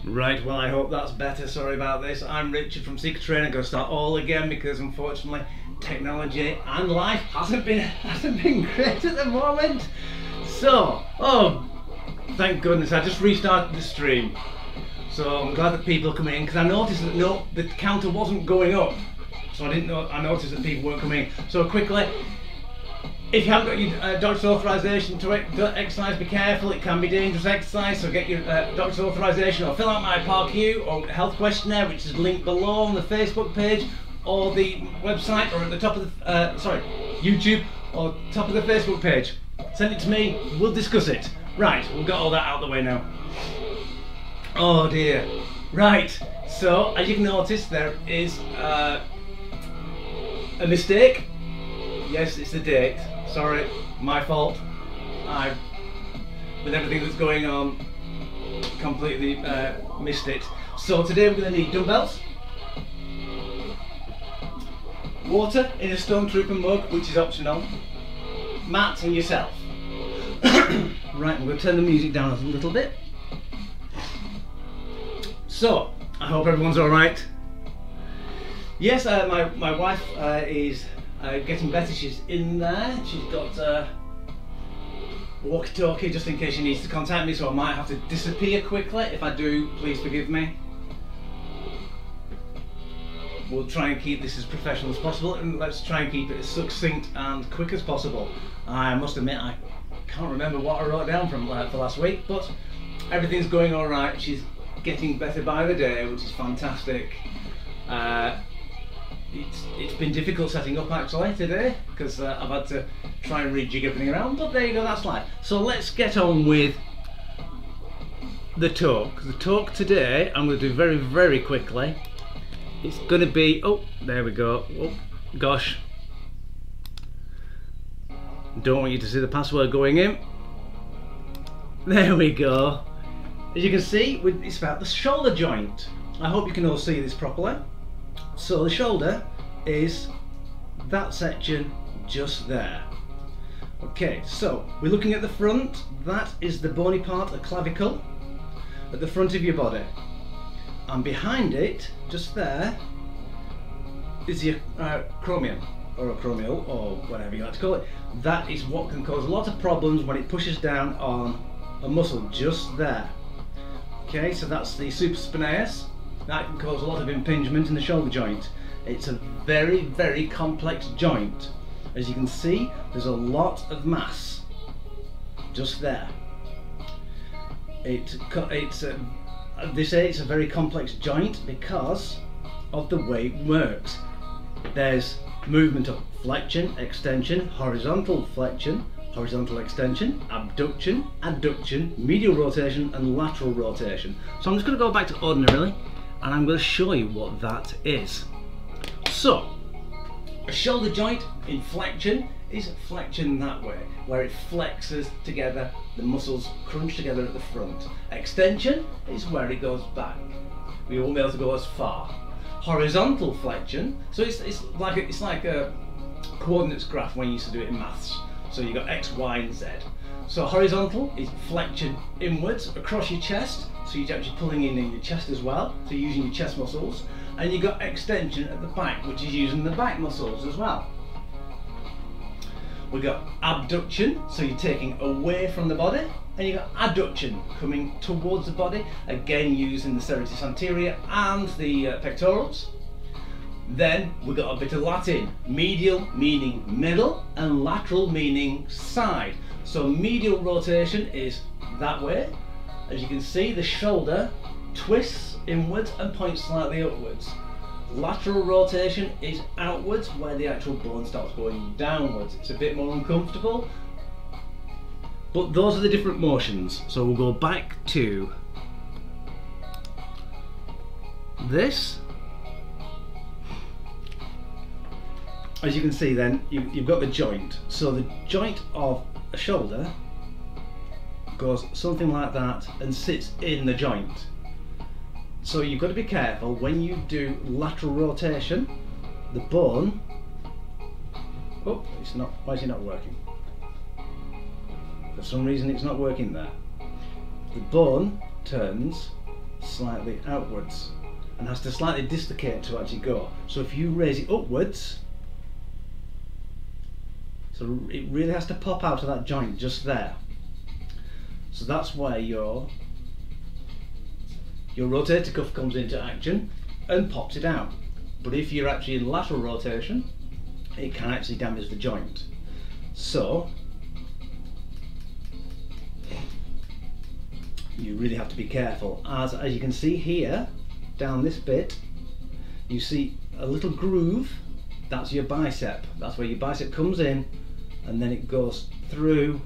Right, well I hope that's better, sorry about this. I'm Richard from Seeker Training. I'm going to start all again because unfortunately technology and life hasn't been great at the moment. So, thank goodness I just restarted the stream. So I'm glad that people are coming in because I noticed that the counter wasn't going up. So I noticed that people weren't coming in. So quickly, if you haven't got your doctor's authorisation to exercise, be careful, it can be dangerous exercise, so get your doctor's authorisation or fill out my PARQ or health questionnaire, which is linked below on the Facebook page or the website or at the top of the, YouTube or top of the Facebook page. Send it to me, we'll discuss it. Right, we've got all that out of the way now. Oh dear. Right, so as you can notice there is a mistake. Yes, it's the date. Sorry, my fault. With everything that's going on, completely missed it. So today we're going to need dumbbells, water in a Stormtrooper mug, which is optional, mats and yourself. Right, I'm going to turn the music down a little bit. So, I hope everyone's alright. Yes, my wife is getting better. She's in there. She's got walkie-talkie just in case she needs to contact me, so I might have to disappear quickly. If I do, please forgive me. We'll try and keep this as professional as possible, and let's try and keep it as succinct and quick as possible. I must admit I can't remember what I wrote down from for last week, but everything's going all right. She's getting better by the day, which is fantastic. It's been difficult setting up actually today because I've had to try and rejig everything around, but there you go, that's life. So let's get on with the talk. The talk today I'm going to do very, very quickly. It's going to be, oh, there we go. Oh, gosh. Don't want you to see the password going in. There we go. As you can see, it's about the shoulder joint. I hope you can all see this properly. So the shoulder is that section just there. Okay, so we're looking at the front. That is the bony part, the clavicle, at the front of your body. And behind it, just there, is your chromium, or acromial, or whatever you like to call it. That is what can cause a lot of problems when it pushes down on a muscle just there. Okay, so that's the supraspinatus. That can cause a lot of impingement in the shoulder joint. It's a very, very complex joint. As you can see, there's a lot of mass just there. They say it's a very complex joint because of the way it works. There's movement of flexion, extension, horizontal flexion, horizontal extension, abduction, adduction, medial rotation and lateral rotation. So I'm just going to go back to ordinarily and I'm going to show you what that is. So, a shoulder joint in flexion is flexion that way, where it flexes together, the muscles crunch together at the front. Extension is where it goes back. We won't be able to go as far. Horizontal flexion, so it's like a coordinates graph when you used to do it in maths. So you've got X, Y and Z. So horizontal is flexion inwards across your chest, so you're actually pulling in your chest as well, so you're using your chest muscles. And you've got extension at the back, which is using the back muscles as well. We've got abduction, so you're taking away from the body, and you've got adduction, coming towards the body, again using the serratus anterior and the pectorals. Then we've got a bit of Latin, medial meaning middle and lateral meaning side. So medial rotation is that way. As you can see, the shoulder twists inwards and points slightly upwards. Lateral rotation is outwards, where the actual bone starts going downwards. It's a bit more uncomfortable, but those are the different motions. So we'll go back to this. As you can see then, you've got the joint. So the joint of a shoulder goes something like that and sits in the joint. So you've got to be careful when you do lateral rotation, the bone, oh, it's not, why is it not working? For some reason it's not working there. The bone turns slightly outwards and has to slightly dislocate to actually go. So if you raise it upwards, so it really has to pop out of that joint just there. So that's where your rotator cuff comes into action and pops it out. But if you're actually in lateral rotation, it can actually damage the joint. So you really have to be careful. As you can see here, down this bit, you see a little groove. That's your bicep. That's where your bicep comes in, and then it goes through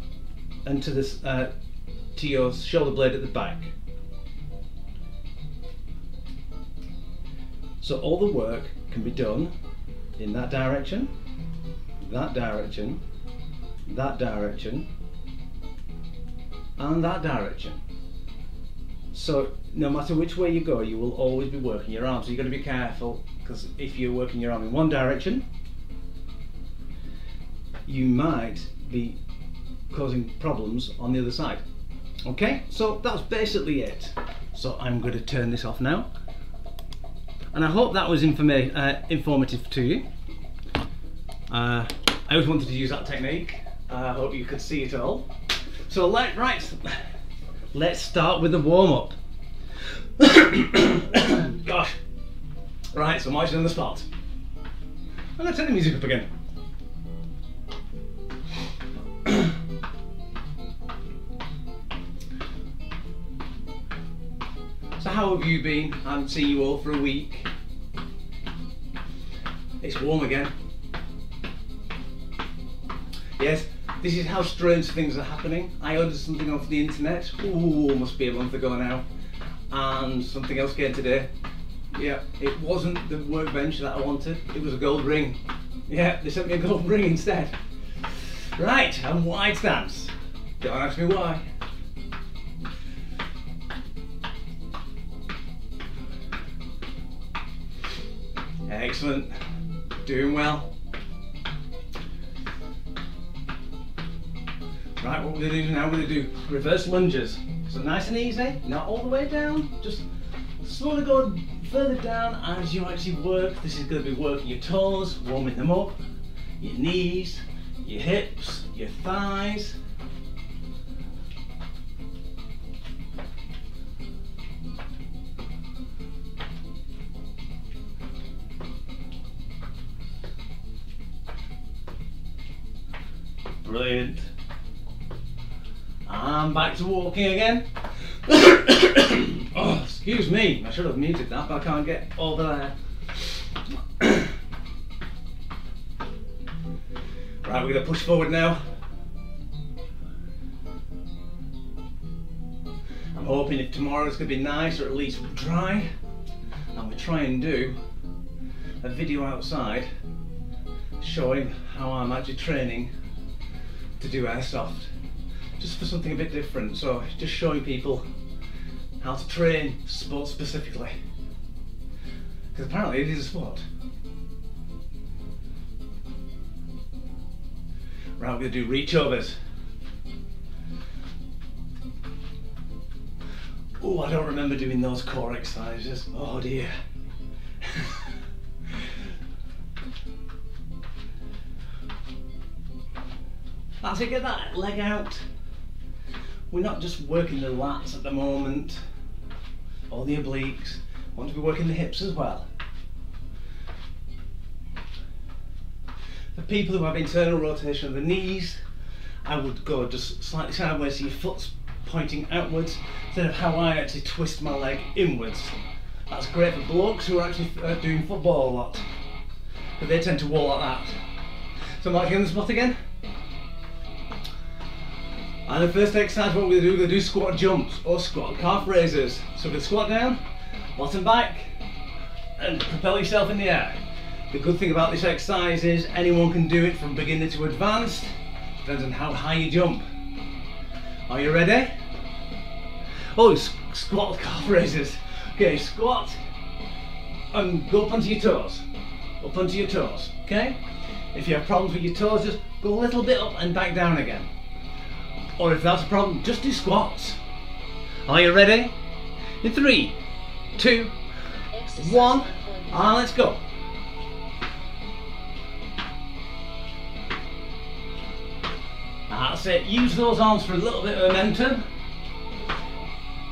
into this to your shoulder blade at the back. So all the work can be done in that direction, that direction, that direction, and that direction. So no matter which way you go, you will always be working your arm. So you've got to be careful, because if you're working your arm in one direction, you might be causing problems on the other side. Okay, so that's basically it. So I'm going to turn this off now. And I hope that was informative to you. I always wanted to use that technique. I hope you could see it all. So right, let's start with the warm-up. Gosh. Right, so I'm actually on the spot. I'm going to turn the music up again. So how have you been? I haven't seen you all for a week. It's warm again. Yes, this is how strange things are happening. I ordered something off the internet, ooh, must be a month ago now, and something else came today. Yeah, it wasn't the workbench that I wanted, it was a gold ring. Yeah, they sent me a gold ring instead. Right, and wide stance. Don't ask me why. Excellent, doing well. Right, what we're going to do now, we're going to do reverse lunges. So nice and easy, not all the way down, just slowly go further down as you actually work. This is going to be working your toes, warming them up, your knees, your hips, your thighs. Brilliant. I'm back to walking again. Oh, excuse me, I should have muted that, but I can't get over there. Right, we're going to push forward now. I'm hoping if tomorrow's going to be nice or at least dry, and we'll try and do a video outside showing how I'm actually training to do airsoft, just for something a bit different. So just showing people how to train sport specifically, because apparently it is a sport. Right, we're going to do reach overs. Oh, I don't remember doing those core exercises. Oh dear. That's it, get that leg out. We're not just working the lats at the moment, or the obliques. I want to be working the hips as well. For people who have internal rotation of the knees, I would go just slightly sideways so your foot's pointing outwards, instead of how I actually twist my leg inwards. That's great for blokes who are actually doing football a lot, but they tend to wall like that. So I'm marking on the spot again. And the first exercise, what we're going to do squat jumps or squat calf raises. So we're going to squat down, bottom back, and propel yourself in the air. The good thing about this exercise is anyone can do it from beginner to advanced. Depends on how high you jump. Are you ready? Oh, squat calf raises. Okay, squat and go up onto your toes. Up onto your toes, okay? If you have problems with your toes, just go a little bit up and back down again. Or if that's a problem, just do squats. Are you ready? In 3, 2, 1, and let's go. That's it. Use those arms for a little bit of momentum.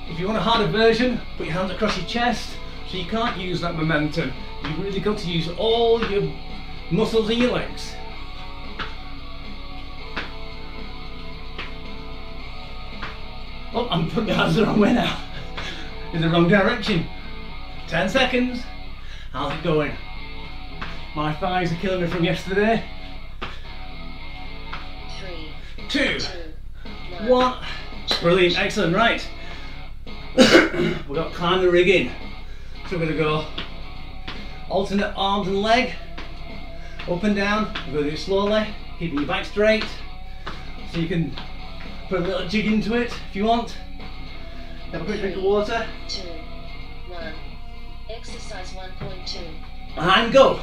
If you want a harder version, put your hands across your chest so you can't use that momentum. You've really got to use all your muscles in your legs. Oh, I'm putting my hands the wrong way now. In the wrong direction. 10 seconds. How's it going? My thighs are killing me from yesterday. 3, 2, 1. Brilliant, excellent, right. We've got to climb the rig in. So we're going to go alternate arms and leg, up and down. We're going to do it slowly, keeping your back straight. So you can put a little jig into it if you want. Have a quick drink of water. 2, 1. Exercise 1.2. And go.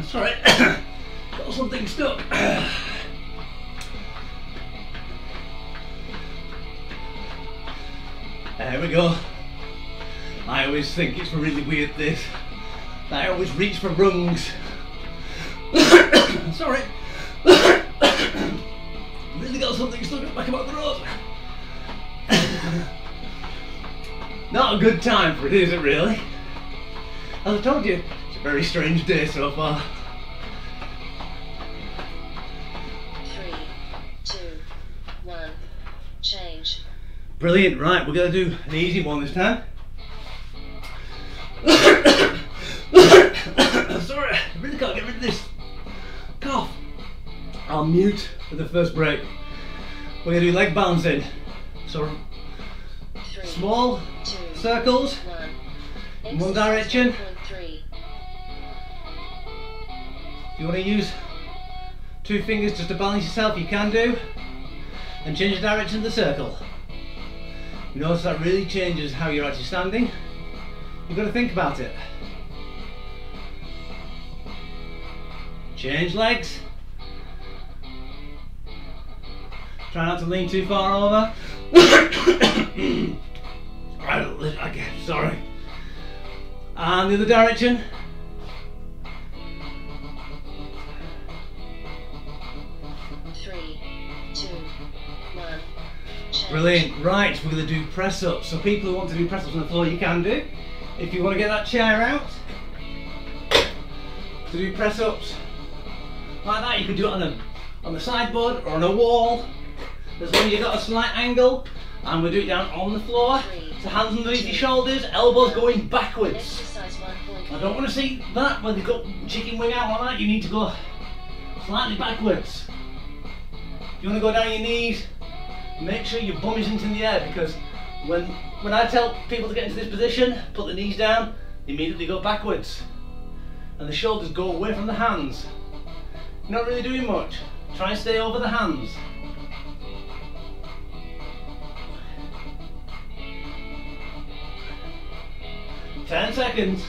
Sorry, got something stuck. There we go. I always think it's really weird this. I always reach for rungs. Sorry. Really got something stuck at the back of my throat. Not a good time for it, is it really? As I told you, it's a very strange day so far. 3, 2, 1. Change. Brilliant, right, we're going to do an easy one this time. Sorry, I really can't get rid of this cough. I'll mute for the first break. We're going to do leg balancing. So, 3, small 2, circles 1. in one direction. 1.3. If you want to use 2 fingers just to balance yourself, you can do. And change the direction of the circle. You notice that really changes how you're actually standing. You've got to think about it. Change legs. Try not to lean too far over. Again, sorry. And the other direction. Brilliant, right, we're going to do press ups. So people who want to do press ups on the floor, you can do. If you want to get that chair out to do press ups like that, you can do it on the sideboard or on a wall, as long as you've got a slight angle. And we'll do it down on the floor. So hands underneath your shoulders, elbows going backwards. I don't want to see that when you've got chicken wing out like that. You need to go slightly backwards. If you want to go down your knees, make sure your bum is in the air, because when I tell people to get into this position, put the knees down, they immediately go backwards. And the shoulders go away from the hands. You're not really doing much. Try and stay over the hands. Ten seconds.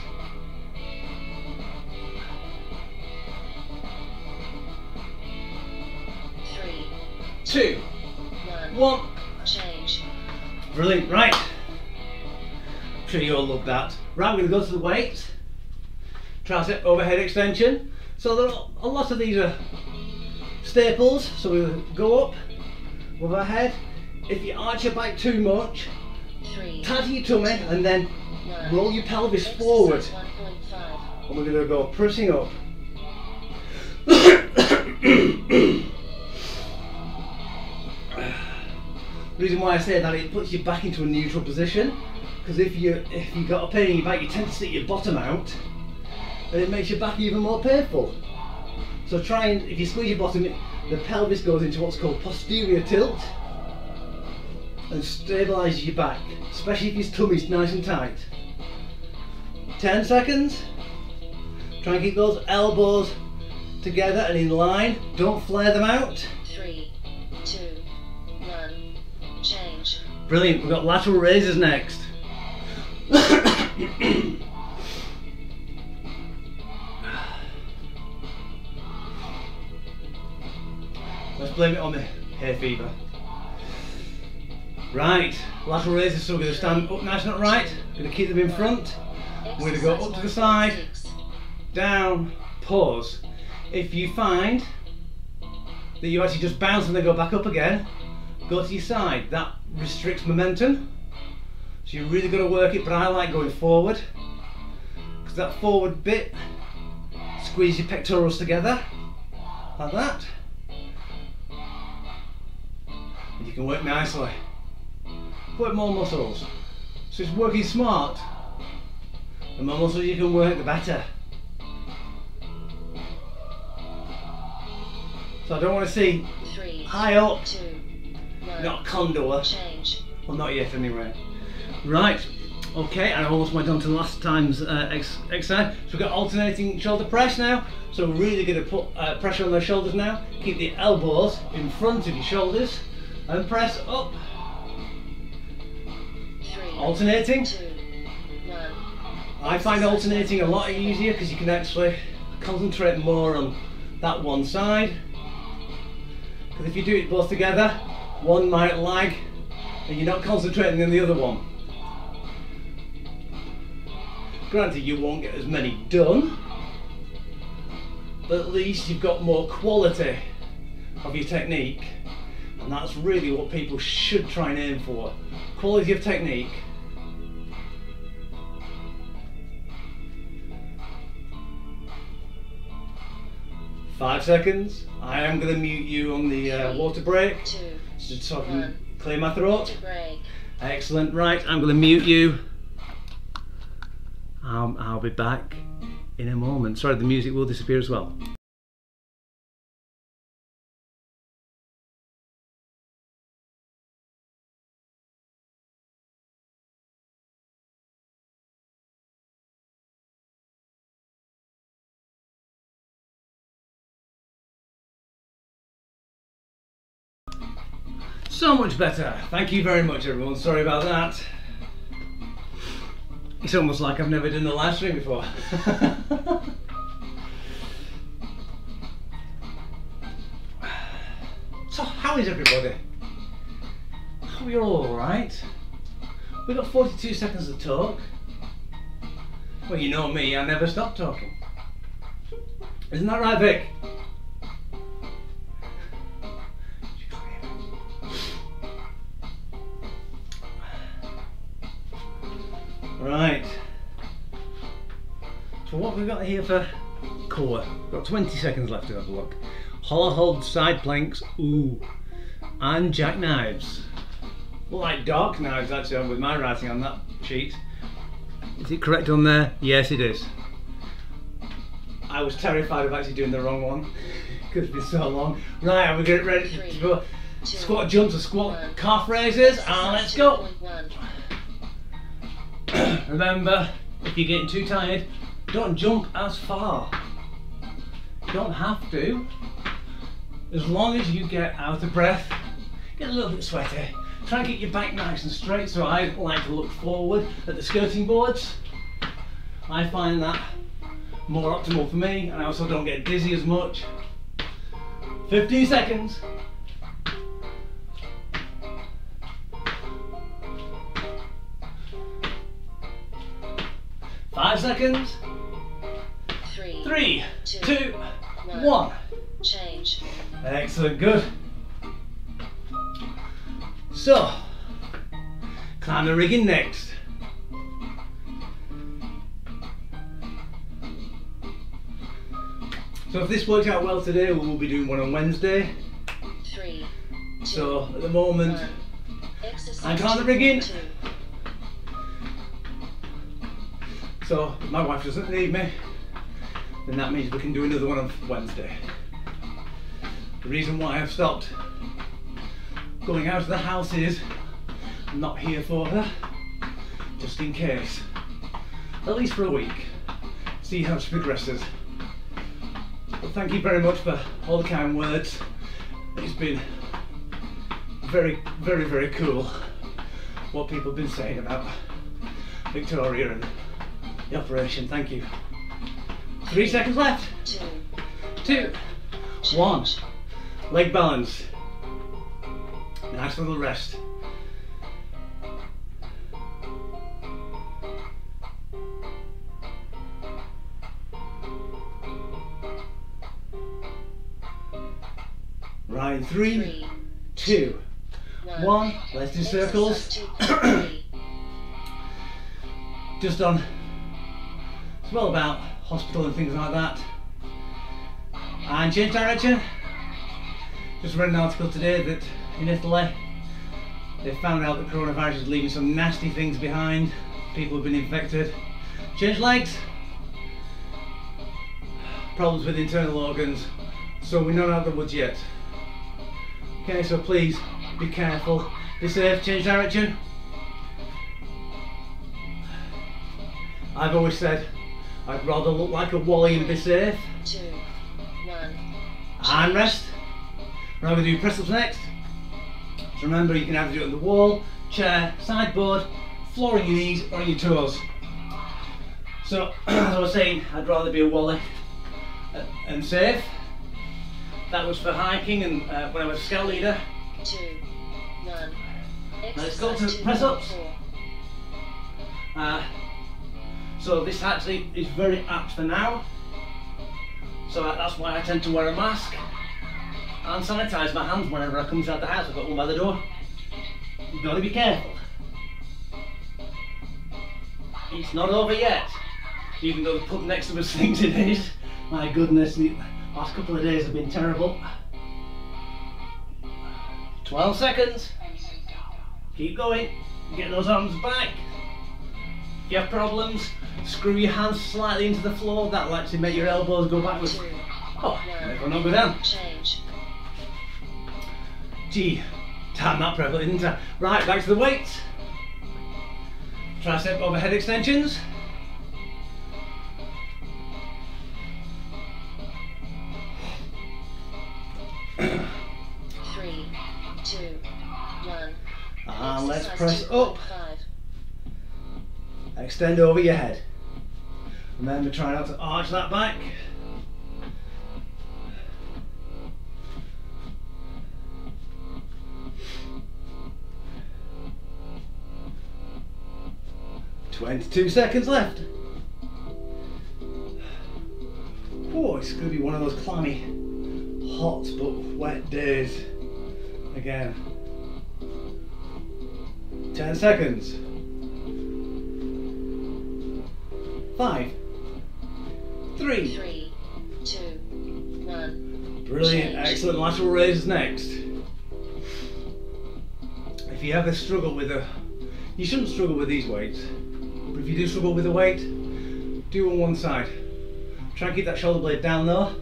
3, 2, 1. Change. Brilliant, right. I'm sure you all love that. Right, we're going to go to the weights. Tricep overhead extension. So there are, a lot of these are staples. So we'll go up with our head. If you arch your back too much, 3, tighten your tummy and then 1. roll your pelvis forward. 1.5. And we're going to go pressing up. The reason why I say that, it puts you back into a neutral position, because if you've got a pain in your back, you tend to stick your bottom out and it makes your back even more painful. So try and, if you squeeze your bottom, the pelvis goes into what's called posterior tilt and stabilises your back, especially if your tummy's nice and tight. 10 seconds. Try and keep those elbows together and in line. Don't flare them out. 3, 2, 1. Change. Brilliant, we've got lateral raises next. Let's blame it on the hay fever. Right, lateral raises, so we're going to stand up nice and upright. Going to keep them in front. We're going to go up to the side, down, pause. If you find that you actually just bounce and then go back up again, go to your side. That restricts momentum. So you're really going to work it, but I like going forward. Because that forward bit, squeeze your pectorals together, like that. And you can work nicely. Work more muscles. So it's working smart. The more muscles you can work, the better. So I don't want to see high up, not condor. Well, not yet anyway. Right, okay, and I almost went on to last time's exercise. So we've got alternating shoulder press now. So we're really going to put pressure on those shoulders now. Keep the elbows in front of your shoulders and press up. Alternating. I find alternating a lot easier because you can actually concentrate more on that one side. Because if you do it both together, one might lag and you're not concentrating on the other one. Granted, you won't get as many done, but at least you've got more quality of your technique, and that's really what people should try and aim for. Quality of technique. Five seconds. I am going to mute you on the water break, so I can clear my throat. Excellent. Right, I'm going to mute you. I'll be back in a moment. Sorry, the music will disappear as well. So much better. Thank you very much, everyone. Sorry about that. It's almost like I've never done a live stream before. So, how is everybody? Are we all alright? We've got 42 seconds to talk. Well, you know me, I never stop talking. Isn't that right, Vic? Right, so what have we got here for core? We've got 20 seconds left to have a look. Hollowhold side planks, ooh, and jackknives. Well, like dark knives actually, with my writing on that sheet. Is it correct on there? Yes, it is. I was terrified of actually doing the wrong one because it's been so long. Right, are we getting ready to go? Squat jumps or squat calf raises, and let's go. Remember, if you're getting too tired, don't jump as far. You don't have to. As long as you get out of breath, get a little bit sweaty, try and get your back nice and straight. So I like to look forward at the skirting boards. I find that more optimal for me, and I also don't get dizzy as much. 15 seconds. 5 seconds. 3, 2, 1. Change. Excellent, good. So, climb the rigging next. So if this worked out well today, we will be doing one on Wednesday. 3, 2, so at the moment, 1. I climb the rigging. So if my wife doesn't need me, then that means we can do another one on Wednesday. The reason why I've stopped going out of the house is I'm not here for her, just in case. At least for a week. See how she progresses. But thank you very much for all the kind words. It's been very, very, very cool what people have been saying about Victoria and the operation. Thank you. 3 seconds left. 2, 1. Leg balance. Nice little rest. Right, in 3, 2, 1. Let's do circles. Just on, it's well about hospital and things like that. And change direction. Just read an article today that in Italy they found out that coronavirus is leaving some nasty things behind. People have been infected. Change legs. Problems with internal organs. So we're not out of the woods yet. Okay, so please be careful. Be safe. Change direction. I've always said I'd rather look like a wally and be safe. 2, 1. Armrest. We're going to do press ups next. So remember, you can either do it on the wall, chair, sideboard, floor on your knees or on your toes. So as I was saying, I'd rather be a wally and safe. That was for hiking and when I was scout leader. 2, 1. Let's go to press ups. So this actually is very apt for now. So that's why I tend to wear a mask and sanitise my hands whenever I come out the house. I've got one by the door. You've got to be careful. It's not over yet. Even though the pub next to us thinks it is. My goodness, the last couple of days have been terrible. 12 seconds. Keep going. Get those arms back. If you have problems, screw your hands slightly into the floor. That'll actually make your elbows go backwards. Oh, it'll not go down. Change. Gee, timed that perfectly, didn't I? Right, back to the weights. Tricep overhead extensions. Three, 2, 1. And let's Exercise press 2.5. up. Extend over your head. Remember, try not to arch that back. "22 seconds left." Oh, it's going to be one of those clammy, hot but wet days again. 10 seconds. 5, 3. 3, 2, 1. Brilliant, Change. excellent. Lateral raise next. If you ever struggle with you shouldn't struggle with these weights, but if you do struggle with a weight, do on one side. Try and keep that shoulder blade down though,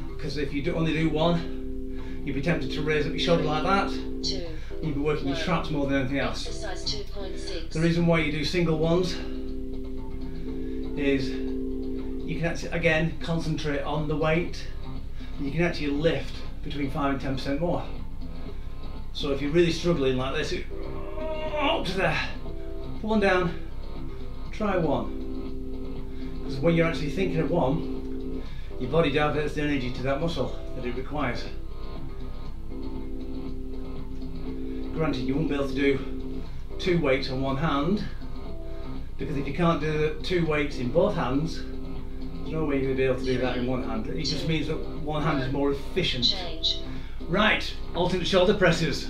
because if you only do one, you'll be tempted to raise up your shoulder like that. 2. You'll be working your traps more than anything else. Exercise 2.6. The reason why you do single ones is you can actually, again, concentrate on the weight. You can actually lift between 5 and 10% more. So if you're really struggling like this, up to there, put one down, try one. Because when you're actually thinking of one, your body diverts the energy to that muscle that it requires. Granted, you won't be able to do 2 weights on one hand, because if you can't do 2 weights in both hands, there's no way you're going to be able to do that in one hand. It just means that one hand is more efficient. Change. Right, alternate shoulder presses.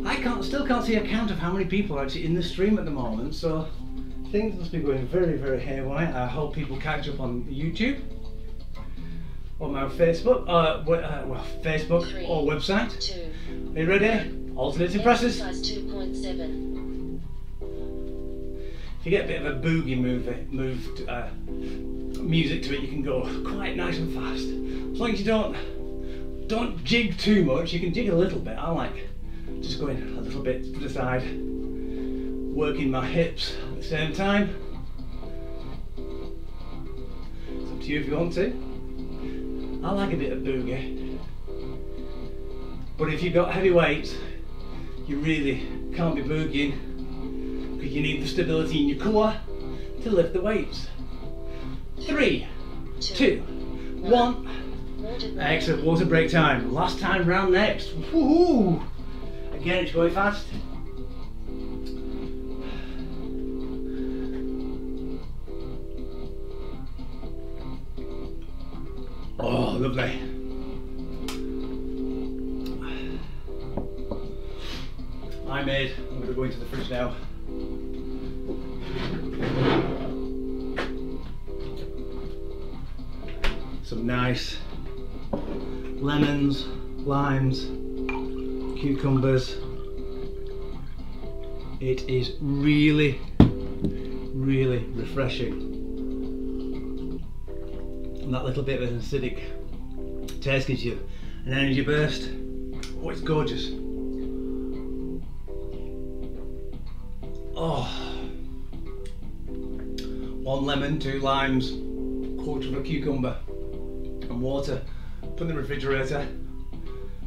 I still can't see a count of how many people are actually in the stream at the moment, so things must be going very, very haywire. I hope people catch up on YouTube, or my Facebook, Facebook 3, or website. 2. Are you ready? Alternating presses. Exercise 2.7. If you get a bit of a boogie music to it, you can go quite nice and fast. As long as you don't jig too much. You can jig a little bit. I like just going a little bit to the side, working my hips at the same time. It's up to you if you want to. I like a bit of boogie. But if you've got heavy weights, you really can't be boogieing, because you need the stability in your core to lift the weights. 3, 2, 1. Excellent, water break time. Last time round next. Woohoo! Again, it's going fast. Oh, lovely. I made. I'm going to go into the fridge now. Some nice lemons, limes, cucumbers. It is really, really refreshing. And that little bit of an acidic taste gives you an energy burst. Oh, it's gorgeous. Oh, 1 lemon, 2 limes, 1/4 of a cucumber and water. Put in the refrigerator.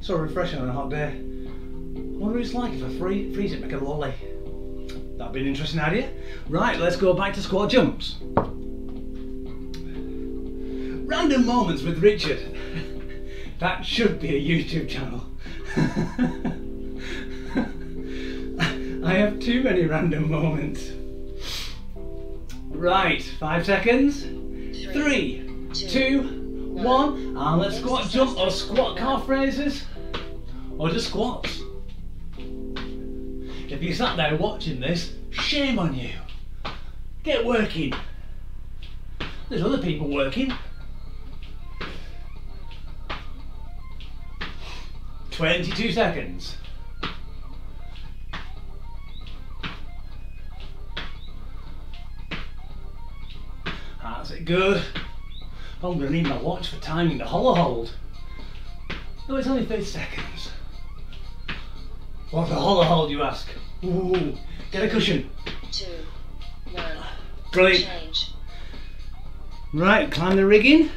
So refreshing on a hot day. I wonder what it's like if I freeze it, make a lolly. That'd be an interesting idea. Right, let's go back to squat jumps. Random Moments with Richard. That should be a YouTube channel. I have too many random moments. Right, 5 seconds. 3, 2, 1. And let's squat jump or squat calf raises. Or just squats. If you sat there watching this, shame on you. Get working. There's other people working. 22 seconds. That's it, good. Oh, I'm going to need my watch for timing the Hollowhold. No, it's only 30 seconds. What's a Hollowhold, you ask? Ooh, get a cushion. 2, 1. Brilliant. Change. Right, climb the rigging.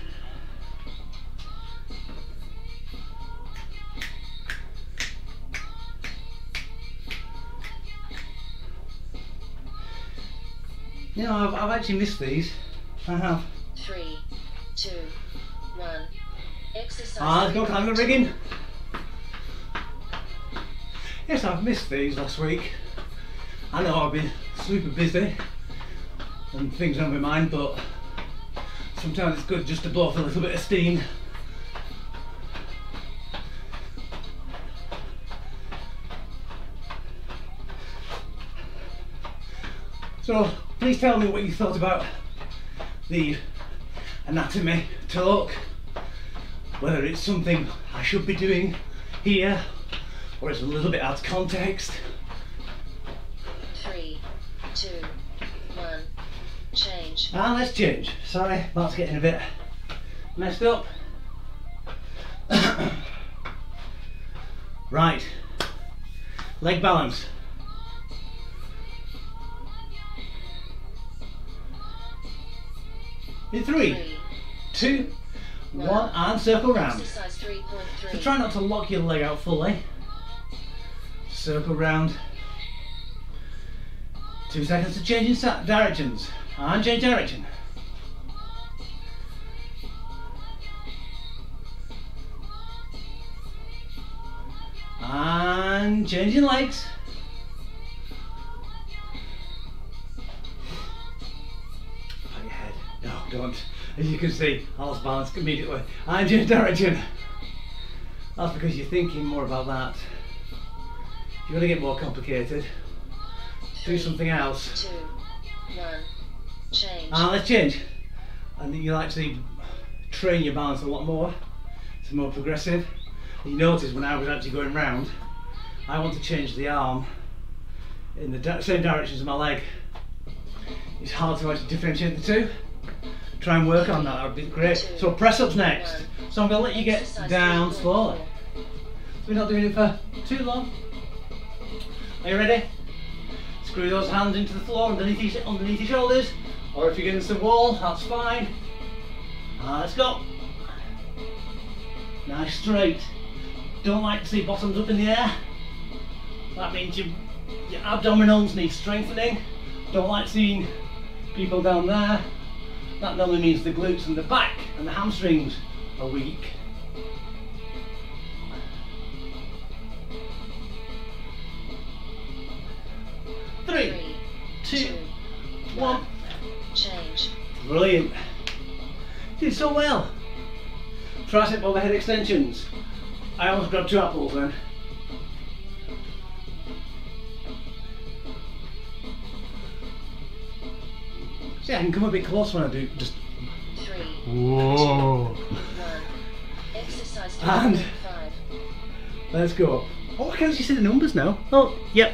You know, I've actually missed these. I have. 3, 2, 1. Exercise. Let's go climb the rigging. Yes, I've missed these last week. I know I've been super busy and things on my mind, but sometimes it's good just to blow off a little bit of steam. So please tell me what you thought about the anatomy talk, whether it's something I should be doing here or it's a little bit out of context. 3, 2, 1. Change. Let's change. Sorry, that's getting a bit messed up. Right, leg balance. In 3, 2, 1, and circle round. Exercise 3.3. So try not to lock your leg out fully. Circle round. 2 seconds to change in directions. And change direction. And changing legs. Put your head. No, don't. As you can see, I lost balance immediately. And change direction. That's because you're thinking more about that. If you want to get more complicated, do something else. 2, 1. Change. Let's change. And you'll actually train your balance a lot more. It's more progressive. You notice when I was actually going round, I want to change the arm in the same direction as my leg. It's hard to actually differentiate the two. Try and work on that, that would be great. So press ups next. So I'm going to let you get down slowly. So we're not doing it for too long. Are you ready? Screw those hands into the floor underneath your shoulders, or if you're against the wall, that's fine. Let's go. Nice straight. Don't like to see bottoms up in the air. That means your abdominals need strengthening. Don't like seeing people down there. That normally means the glutes and the back and the hamstrings are weak. Three, two, 1. Change. Brilliant. You did so well. Tricep overhead extensions. I almost grabbed 2 apples then. See, I can come a bit close when I do just. 3, Whoa. 1. Exercise And 3.5. let's go. Oh, I can actually see the numbers now. Oh, yep.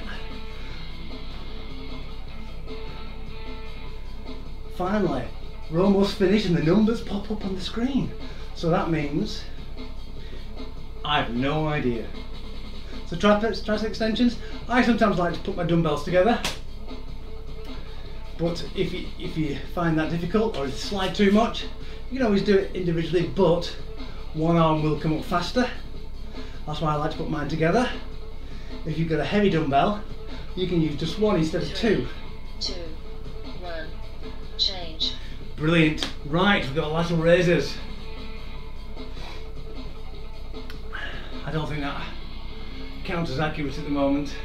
Finally, we're almost finished and the numbers pop up on the screen. So that means I have no idea. So tricep extensions, I sometimes like to put my dumbbells together. But if you find that difficult or slide too much, you can always do it individually, but one arm will come up faster. That's why I like to put mine together. If you've got a heavy dumbbell, you can use just one instead of 2. 2, 1. Change. Brilliant. Right, we've got lateral raises. I don't think that counts as accurate at the moment.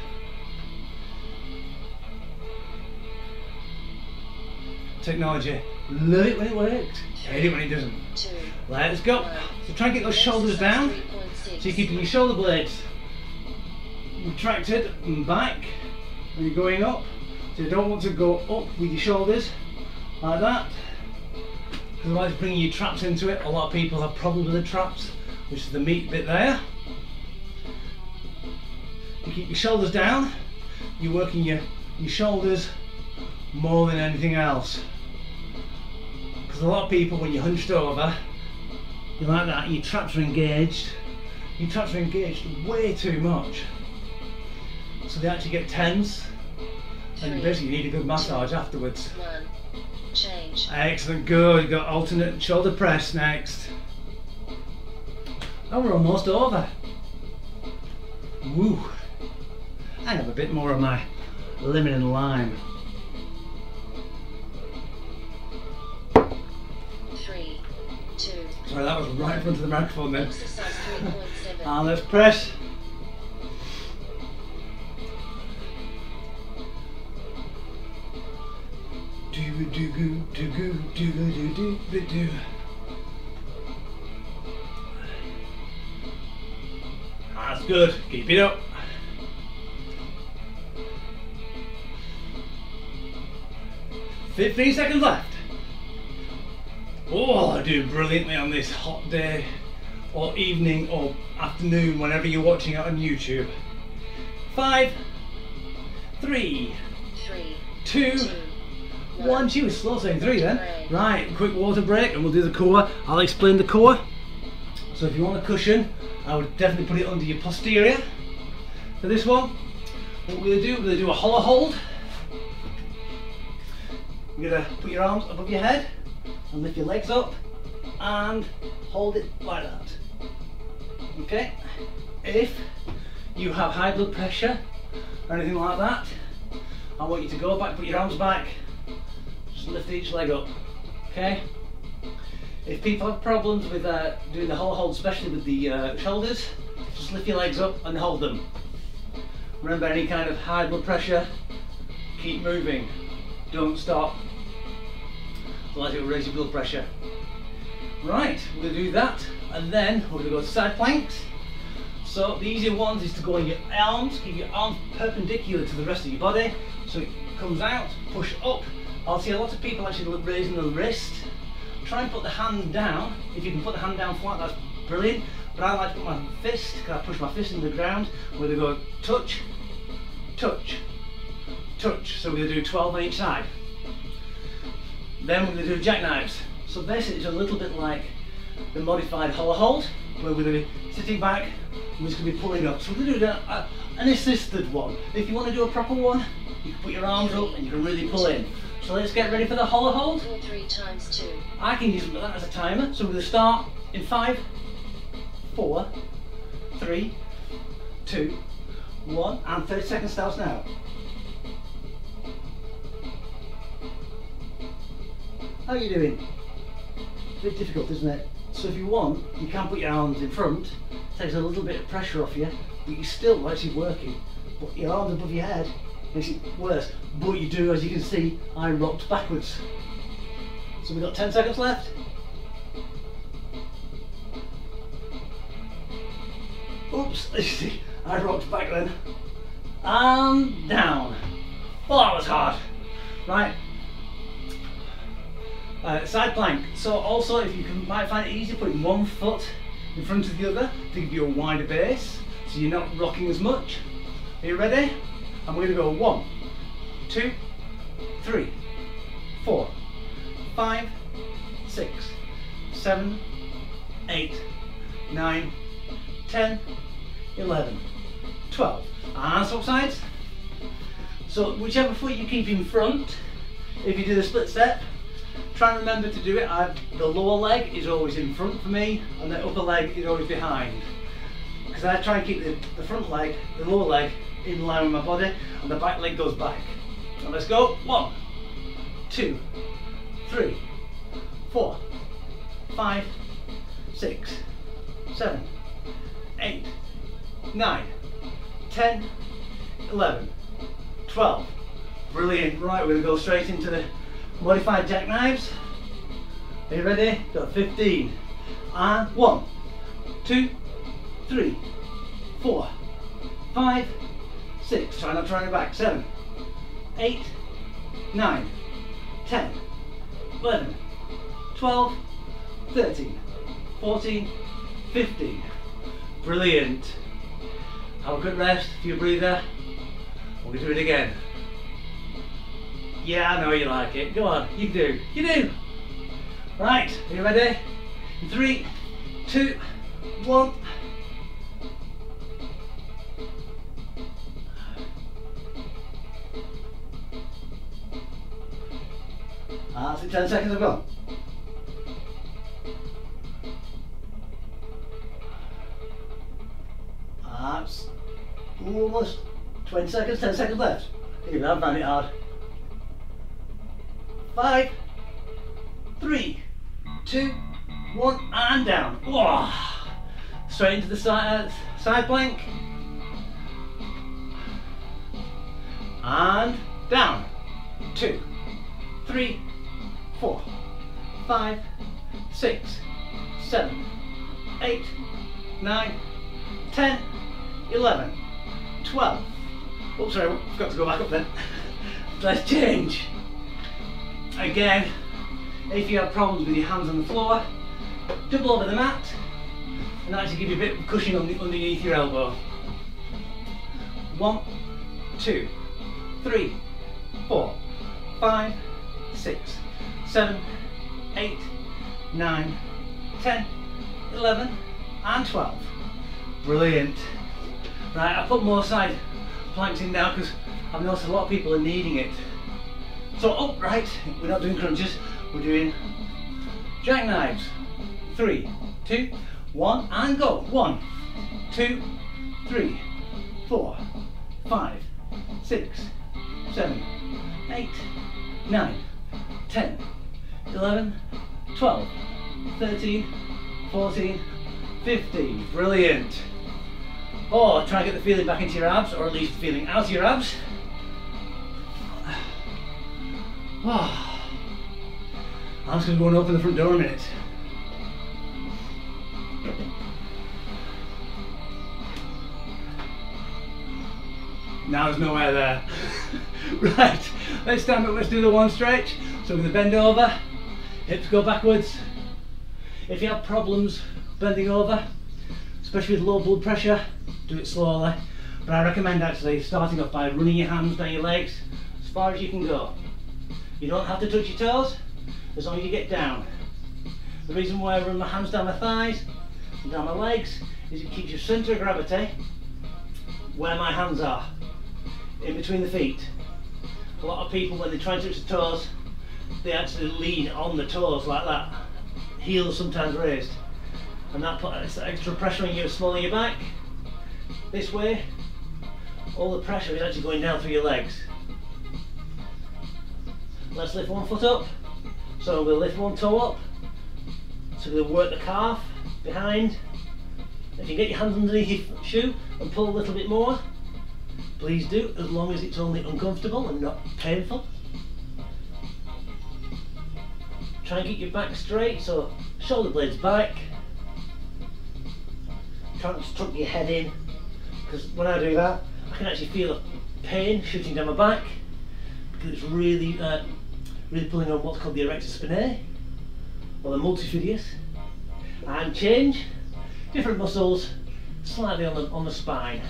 Technology. Love it when it works, hate it when it doesn't. 2. Let's go. So try and get those shoulders down. So you're keeping your shoulder blades retracted and back when you're going up. So you don't want to go up with your shoulders like that. Because otherwise bringing your traps into it. A lot of people have problems with the traps, which is the meat bit there. You keep your shoulders down. You're working your shoulders more than anything else. Because a lot of people, when you're hunched over, you're like that, your traps are engaged. Your traps are engaged way too much. So they actually get tense, and you basically need a good massage afterwards. 1. Change. Excellent, good. You've got alternate shoulder press next. And we're almost over. Woo. I have a bit more of my lemon and lime. 3, 2. Sorry, that was right in front of the microphone then. Exercise 3.7. And let's press. Do. That's good. Keep it up. "15 seconds left." Oh, I do brilliantly on this hot day, or evening, or afternoon, whenever you're watching it on YouTube. 5, 3, 2, 1. She was slow saying 3 then. Right, quick water break and we'll do the core. I'll explain the core. So if you want a cushion, I would definitely put it under your posterior. For this one, what we're going to do a hollow hold. You're going to put your arms above your head and lift your legs up and hold it like that. Okay? If you have high blood pressure or anything like that, I want you to go back, put your arms back, just lift each leg up. Okay? If people have problems with doing the hollow hold, especially with the shoulders, just lift your legs up and hold them. Remember, any kind of high blood pressure, keep moving, don't stop, otherwise it will raise your blood pressure. Right, we're going to do that, and then we're going to go to side planks. So the easier ones is to go on your arms, keep your arms perpendicular to the rest of your body, so it comes out, push up. I'll see a lot of people actually raising the wrist. Try and put the hand down. If you can put the hand down flat, that's brilliant. But I like to put my fist, because I push my fist into the ground. We're going to go touch, touch, touch. So we're going to do 12 on each side. Then we're going to do jackknives. So basically it's a little bit like the modified hollow hold, where we're going to be sitting back and we're just going to be pulling up. So we're going to do an assisted one. If you want to do a proper one, you can put your arms up and you can really pull in. So let's get ready for the hollow hold. 3 times 2. I can use that as a timer. So we're going to start in 5, 4, 3, 2, 1, and 30 seconds starts now. How are you doing? A bit difficult, isn't it? So if you want, you can put your arms in front, takes a little bit of pressure off you, but you're still actually working. But your arms above your head makes it worse. But you do, as you can see, I rocked backwards. So we've got 10 seconds left. Oops, you see, I rocked back then. And down. Well, that was hard. Right. Side plank. So also, if you might find it easier putting one foot in front of the other to give you a wider base, so you're not rocking as much. Are you ready? And we're going to go 1, 2, 3, 4, 5, 6, 7, 8, 9, 10, 11, 12. And swap sides. So whichever foot you keep in front, if you do the split step, try and remember to do it. The lower leg is always in front for me, and the upper leg is always behind. Because I try and keep the front leg, the lower leg, in line with my body, and the back leg goes back. And let's go. 1, 2, 3, 4, 5, 6, 7, 8, 9, 10, 11, 12. Brilliant. Right, we're going to go straight into the modified jackknives. Are you ready? Got 15. And 1, 2, 3, 4, 5, 6. Try not to run it back. 7, 8, 9, 10, 11, 12, 13, 14, 15. Brilliant. Have a good rest for your breather. We're going to do it again. Yeah, I know you like it. Go on, you do. You do. Right, are you ready? 3, 2, 1. That's it, 10 seconds have gone. That's almost 20 seconds, 10 seconds left. Even I found it hard. 5, 3, 2, 1, and down. Whoa. Straight into the side plank. And down. 2, 3, 4, 5, 6, 7, 8, 9, 10, 11, 12. Oops, sorry, I've got to go back up then. Let's change. Again, if you have problems with your hands on the floor, double over the mat and actually give you a bit of cushion underneath your elbow. 1, 2, 3, 4, 5, 6, 7, 8, 9, 10, 11, and 12. Brilliant. Right, I put more side planks in now because I've noticed a lot of people are needing it. So upright, we're not doing crunches, we're doing jackknives. 3, 2, 1, and go. 1, 2, 3, 4, 5, 6, 7, 8, 9, 10, 11, 12, 13, 14, 15. Brilliant. Oh, try and get the feeling back into your abs, or at least the feeling out of your abs. Oh. I'm just going to go and open the front door in a minute. Now there's no air there. Right, let's stand up, let's do the one stretch. So we're going to bend over, hips go backwards. If you have problems bending over, especially with low blood pressure, do it slowly. But I recommend actually starting off by running your hands down your legs as far as you can go. You don't have to touch your toes, as long as you get down. The reason why I run my hands down my thighs and down my legs is it keeps your centre of gravity where my hands are, in between the feet. A lot of people, when they try and touch the toes, they actually lean on the toes like that. Heels sometimes raised. And that puts extra pressure on your small of your back. This way, all the pressure is actually going down through your legs. Let's lift one foot up. So we'll lift one toe up. So we'll work the calf behind. If you get your hands underneath your shoe and pull a little bit more, please do, as long as it's only uncomfortable and not painful. Try and keep your back straight, so shoulder blades back. Try not to tuck your head in, because when I do that, I can actually feel a pain shooting down my back, because it's really really pulling on what's called the erector spinae or the multifidus, and change. Different muscles, slightly on the spine.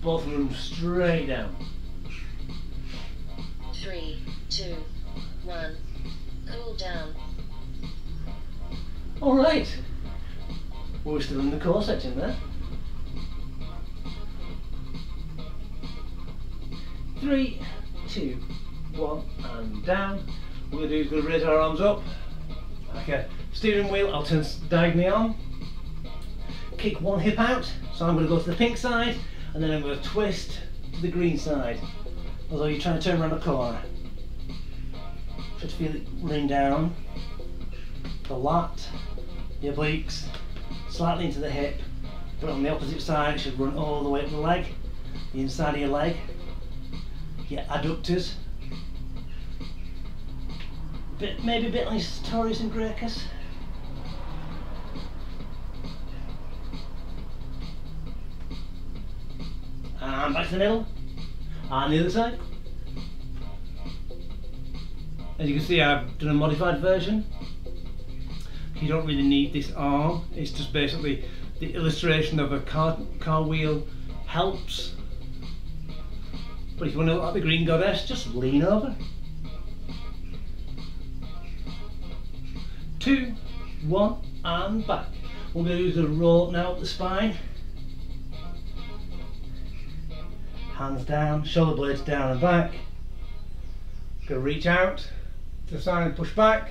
Both of them straight down. 3, 2, 1. Cool down. All right. We're still in the core section there. 3, 2, 1, and down. What we're going to do is we're going to raise our arms up like a steering wheel. I'll turn diagonally on. Kick one hip out. So I'm going to go to the pink side, and then I'm going to twist to the green side. Although you're trying to turn around the corner. Just feel it running down the lat, the obliques, slightly into the hip. But on the opposite side, it should run all the way up the leg, the inside of your leg, your adductors. Maybe a bit like sartorius and Gracchus. And back to the middle, and the other side. As you can see, I've done a modified version. You don't really need this arm, it's just basically the illustration of a car wheel helps. But if you want to look like the Green Goddess, just lean over. 2, 1, and back. What we're going to do is a roll now up the spine. Hands down, shoulder blades down and back. Going to reach out to the side and push back.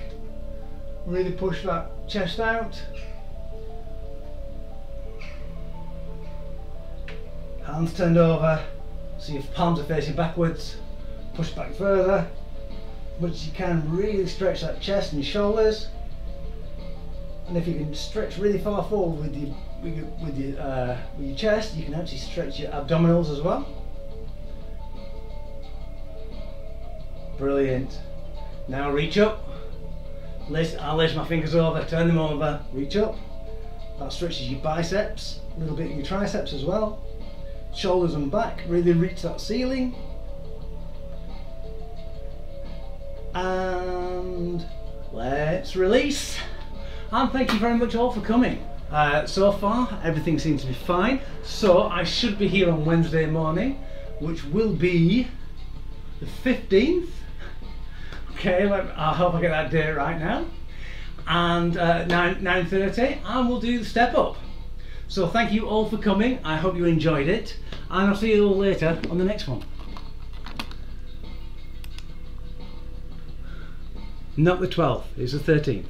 Really push that chest out. Hands turned over, so your palms are facing backwards. Push back further. But you can really stretch that chest and your shoulders. And if you can stretch really far forward with your chest, you can actually stretch your abdominals as well. Brilliant. Now reach up. I'll lace my fingers over, turn them over, reach up. That stretches your biceps, a little bit of your triceps as well. Shoulders and back, really reach that ceiling. And let's release. And thank you very much all for coming. So far, everything seems to be fine. So I should be here on Wednesday morning, which will be the 15th. Okay, I hope I get that date right now. And 9:30, and we'll do the step up. So thank you all for coming. I hope you enjoyed it, and I'll see you all later on the next one. Not the 12th, it's the 13th.